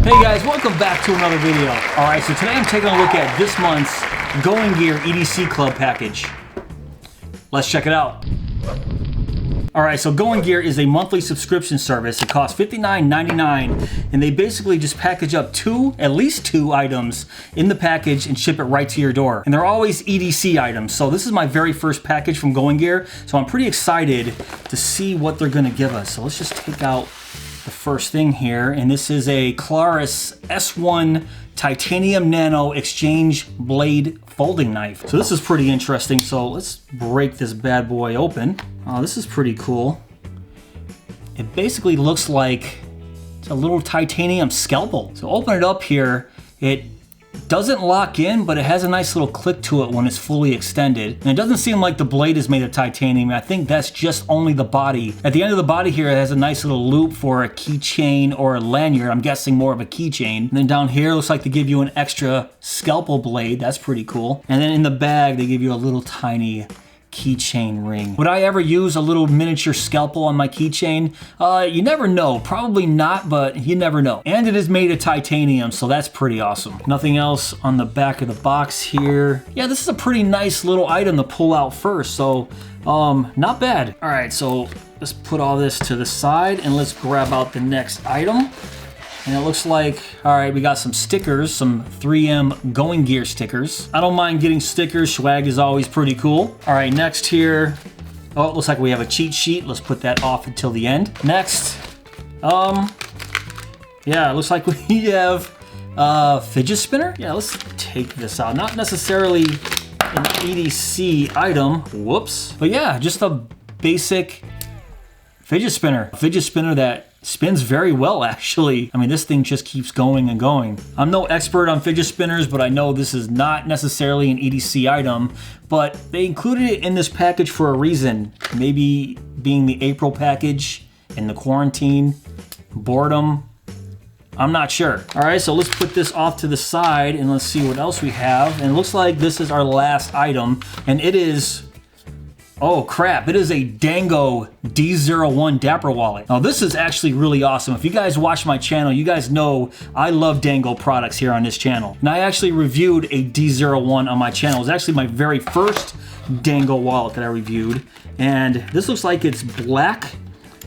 Hey guys, welcome back to another video. Alright, so today I'm taking a look at this month's Gear EDC Club package. Let's check it out. Alright, so Gear is a monthly subscription service. It costs $59.99, and they basically just package up at least two items in the package and ship it right to your door. And they're always EDC items. So this is my very first package from Gear, so I'm pretty excited to see what they're gonna give us. So let's just take out the first thing here, and this is a Clarus S1 titanium nano exchange blade folding knife. So this is pretty interesting. So let's break this bad boy open. Oh, this is pretty cool. It basically looks like it's a little titanium scalpel. So open it up here. It doesn't lock in, but it has a nice little click to it when it's fully extended. And it doesn't seem like the blade is made of titanium. I think that's just only the body. At the end of the body here, it has a nice little loop for a keychain or a lanyard. I'm guessing more of a keychain. And then down here, looks like they give you an extra scalpel blade. That's pretty cool. And then in the bag, they give you a little tiny keychain ring. Would I ever use a little miniature scalpel on my keychain? You never know. Probably not, but you never know. And it is made of titanium, so that's pretty awesome. Nothing else on the back of the box here. Yeah, this is a pretty nice little item to pull out first, so not bad. All right, so let's put all this to the side and let's grab out the next item. And it looks like, all right, we got some stickers, some 3M Gear stickers. I don't mind getting stickers. Swag is always pretty cool. All right, next here, oh, it looks like we have a cheat sheet. Let's put that off until the end. Next, yeah, it looks like we have a fidget spinner. Yeah, let's take this out. Not necessarily an EDC item, whoops. But yeah, just a basic fidget spinner. A fidget spinner that spins very well, actually. I mean, this thing just keeps going and going. I'm no expert on fidget spinners, but I know this is not necessarily an EDC item, but they included it in this package for a reason. Maybe being the April package and the quarantine, boredom, I'm not sure. All right, so let's put this off to the side and let's see what else we have. And it looks like this is our last item, and it is, oh crap, it is a Dango D01 Dapper wallet. Now this is actually really awesome. If you guys watch my channel, you guys know I love Dango products here on this channel. And I actually reviewed a D01 on my channel. It was actually my very first Dango wallet that I reviewed. And this looks like it's black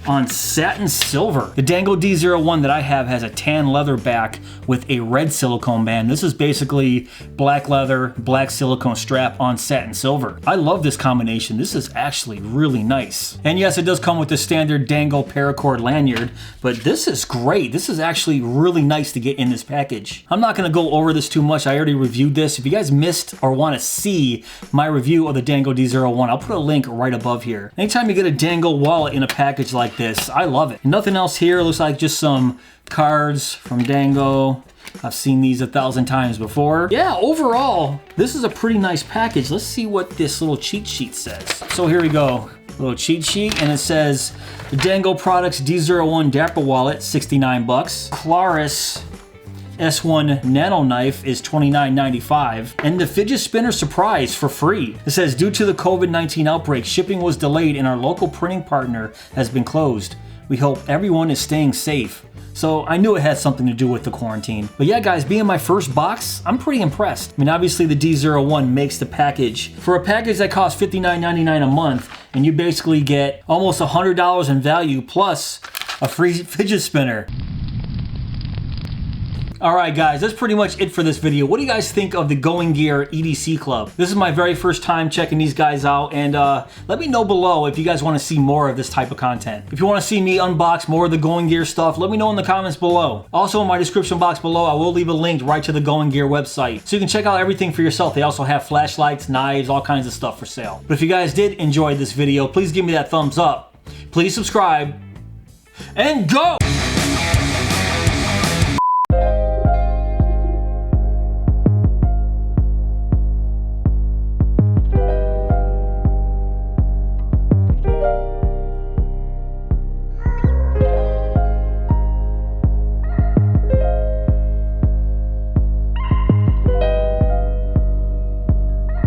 on satin silver. The Dango D01 that I have has a tan leather back with a red silicone band. This is basically black leather, black silicone strap on satin silver. I love this combination. This is actually really nice. And yes, it does come with the standard Dango paracord lanyard, but this is great. This is actually really nice to get in this package. I'm not gonna go over this too much. I already reviewed this. If you guys missed or wanna see my review of the Dango D01, I'll put a link right above here. Anytime you get a Dango wallet in a package like this, I love it. Nothing else here. It looks like just some cards from Dango. I've seen these 1,000 times before. Yeah, overall, this is a pretty nice package. Let's see what this little cheat sheet says. So here we go. Little cheat sheet, and it says the Dango Products D01 Dapper Wallet, 69 bucks. Clarus S1 Nano Knife is $29.95, and the Fidget Spinner Surprise for free. It says, due to the COVID-19 outbreak, shipping was delayed and our local printing partner has been closed. We hope everyone is staying safe. So I knew it had something to do with the quarantine. But yeah, guys, being my first box, I'm pretty impressed. I mean, obviously the D01 makes the package. For a package that costs $59.99 a month, and you basically get almost $100 in value plus a free fidget spinner. Alright guys, that's pretty much it for this video. What do you guys think of the Gear EDC Club? This is my very first time checking these guys out, and let me know below if you guys want to see more of this type of content. If you want to see me unbox more of the Gear stuff, let me know in the comments below. Also in my description box below, I will leave a link right to the Gear website, so you can check out everything for yourself. They also have flashlights, knives, all kinds of stuff for sale. But if you guys did enjoy this video, please give me that thumbs up. Please subscribe, and go!